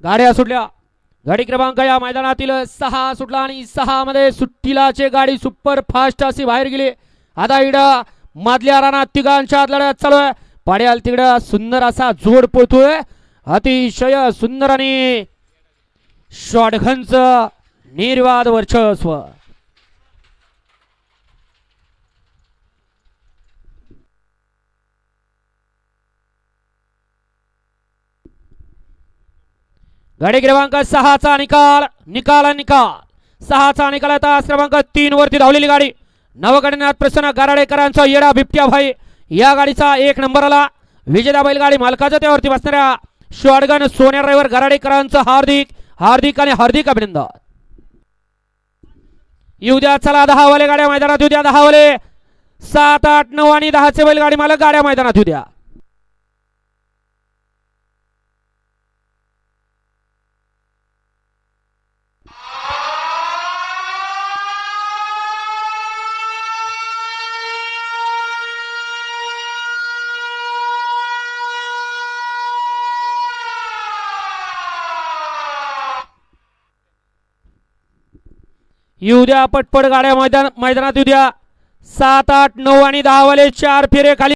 गाड्या सुटल्या. गाडी क्रमांक या मैदानातील 6 सुटला आणि 6 मध्ये सुट्टीलाचे गाडी सुपर फास्ट अशी बाहेर गेली. आता इकडं मधल्या रानात तिघांच्या लढत चालू आहे. पाड्याल तिकडं सुंदर असा जोड पळतोय. अतिशय सुंदर आणि शॉटगनच निर्वाद वर्चस्व. गाडी क्रमांक 6 चा निकाल 6 चा निकाल. आता क्रमांक 3 वरती धावलेली गाडी नवगणनाथ प्रसन्न गाराडेकरांचा येडा बिबट्या भाई या गाडीचा 1 नंबर आला. विजेता बैलगाडी मालकाचा त्यावरती बसणाऱ्या शॉटगन सोन्या ड्रायव्हर गाराडेकरांचं हार्दिक अभिनंदन. येऊ द्या चला 10 वाले गाड्या मैदानात येऊ द्या. 10 वाले 7, 8, 9 आणि 10 चे बैलगाडी मालक गाड्या मैदानात येऊ द्या. येऊ द्या पटपट गाड्या मैदानात येऊ द्या. 7, 8, 9 आणि 10 वाले 4 फेरे खाली.